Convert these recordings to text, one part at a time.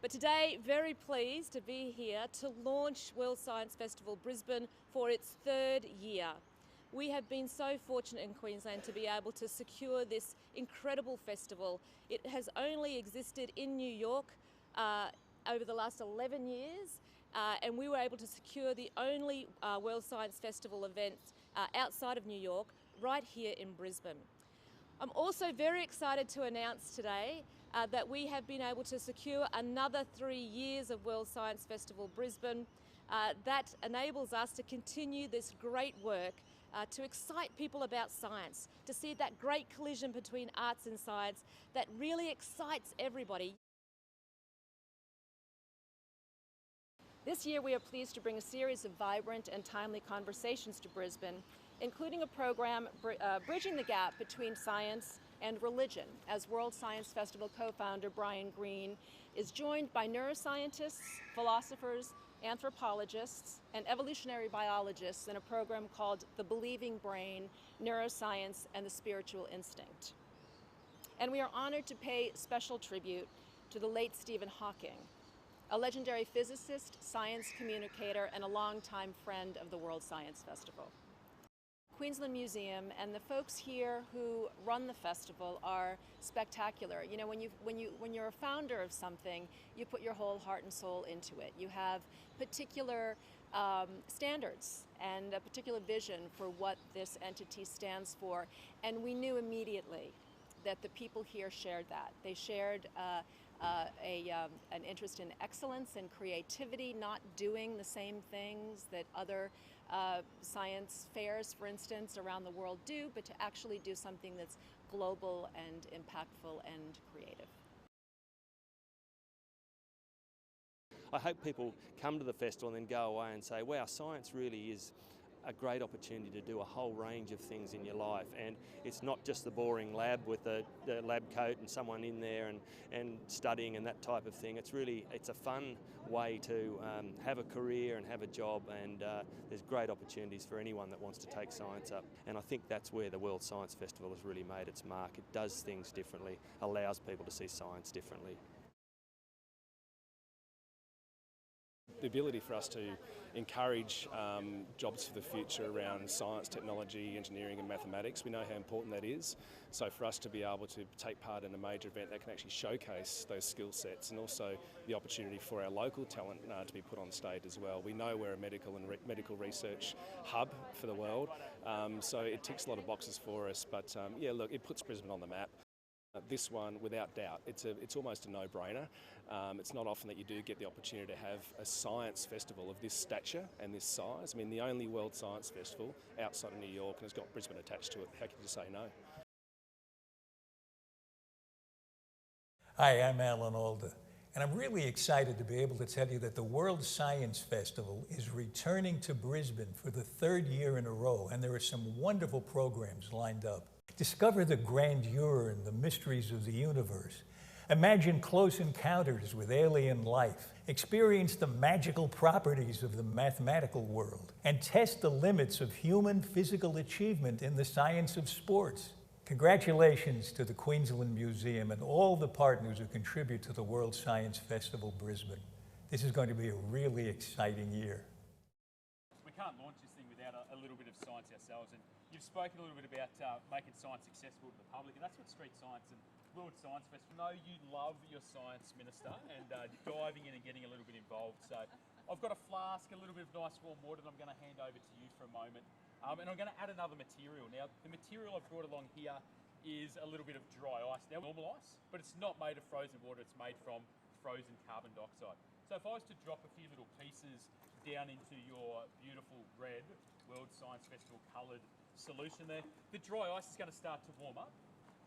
But today, very pleased to be here to launch World Science Festival Brisbane for its third year. We have been so fortunate in Queensland to be able to secure this incredible festival. It has only existed in New York over the last 11 years, and we were able to secure the only World Science Festival event outside of New York, right here in Brisbane. I'm also very excited to announce today that we have been able to secure another 3 years of World Science Festival Brisbane. That enables us to continue this great work to excite people about science, to see that great collision between arts and science that really excites everybody. This year we are pleased to bring a series of vibrant and timely conversations to Brisbane, including a program bridging the gap between science and religion, as World Science Festival co-founder Brian Greene is joined by neuroscientists, philosophers, anthropologists, and evolutionary biologists in a program called The Believing Brain, Neuroscience and the Spiritual Instinct. And we are honored to pay special tribute to the late Stephen Hawking, a legendary physicist, science communicator, and a longtime friend of the World Science Festival. Queensland Museum and the folks here who run the festival are spectacular. You know, when you're a founder of something, you put your whole heart and soul into it. You have particular standards and a particular vision for what this entity stands for, and we knew immediately that the people here shared that. They shared an interest in excellence and creativity, not doing the same things that other science fairs, for instance, around the world do, but to actually do something that's global and impactful and creative. I hope people come to the festival and then go away and say, wow, science really is a great opportunity to do a whole range of things in your life, and it's not just the boring lab with the lab coat and someone in there and studying and that type of thing. It's a fun way to have a career and have a job, and there's great opportunities for anyone that wants to take science up, and I think that's where the World Science Festival has really made its mark. It does things differently, allows people to see science differently. The ability for us to encourage jobs for the future around science, technology, engineering and mathematics, we know how important that is. So for us to be able to take part in a major event that can actually showcase those skill sets, and also the opportunity for our local talent to be put on stage as well. We know we're a medical research hub for the world, so it ticks a lot of boxes for us, but yeah, look, it puts Brisbane on the map. This one, without doubt, it's almost a no-brainer. It's not often that you do get the opportunity to have a science festival of this stature and this size. I mean, the only World Science Festival outside of New York, and it's got Brisbane attached to it. How can you say no? Hi, I'm Alda, and I'm really excited to be able to tell you that the World Science Festival is returning to Brisbane for the third year in a row, and there are some wonderful programs lined up. Discover the grandeur and the mysteries of the universe. Imagine close encounters with alien life. Experience the magical properties of the mathematical world. And test the limits of human physical achievement in the science of sports. Congratulations to the Queensland Museum and all the partners who contribute to the World Science Festival Brisbane. This is going to be a really exciting year. We can't launch this thing without a little bit of science ourselves, and you've spoken a little bit about making science accessible to the public, and that's what Street Science and World Science Festival. I know you love your Science Minister and diving in and getting a little bit involved. So I've got a flask, a little bit of nice warm water that I'm going to hand over to you for a moment, and I'm going to add another material. Now, the material I've brought along here is a little bit of dry ice. Now, normal ice, but it's not made of frozen water. It's made from frozen carbon dioxide. So if I was to drop a few little pieces down into your beautiful red World Science Festival coloured solution there, the dry ice is going to start to warm up.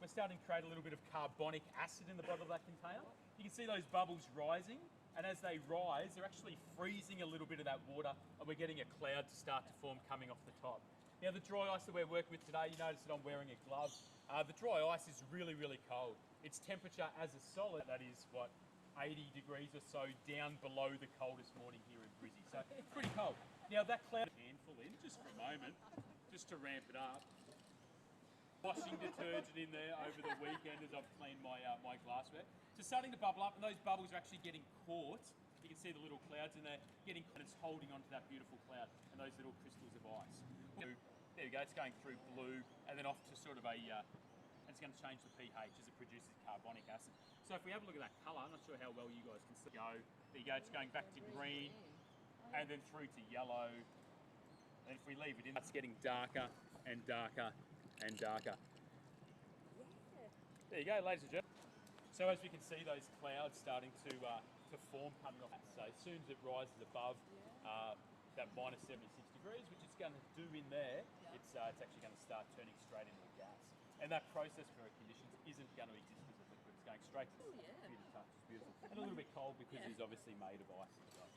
We're starting to create a little bit of carbonic acid in the bottom of that container. You can see those bubbles rising, and as they rise, they're actually freezing a little bit of that water, and we're getting a cloud to start to form coming off the top. Now, the dry ice that we're working with today, you notice that I'm wearing a glove. The dry ice is really, really cold. Its temperature as a solid, that is, what, 80 degrees or so down below the coldest morning here in Brizzy. So it's pretty cold. Now, that cloud, handful in just for a moment, just to ramp it up. washing detergent in there over the weekend as I've cleaned my my glassware. So starting to bubble up, and those bubbles are actually getting caught. You can see the little clouds in there getting, and it's holding onto that beautiful cloud and those little crystals of ice. There you go, it's going through blue and then off to sort of a, and it's going to change the pH as it produces carbonic acid. So if we have a look at that colour, I'm not sure how well you guys can see. There you go, it's going back to green and then through to yellow. And if we leave it in, it's getting darker and darker and darker. There you go, ladies and gentlemen. So as we can see, those clouds starting to form coming off. So as soon as it rises above that minus 76 degrees, which it's going to do in there, it's actually going to start turning straight into a gas. And that process for conditions isn't going to exist as a liquid. It's going straight to the touch. It's beautiful. And a little bit cold because it's obviously made of ice as well.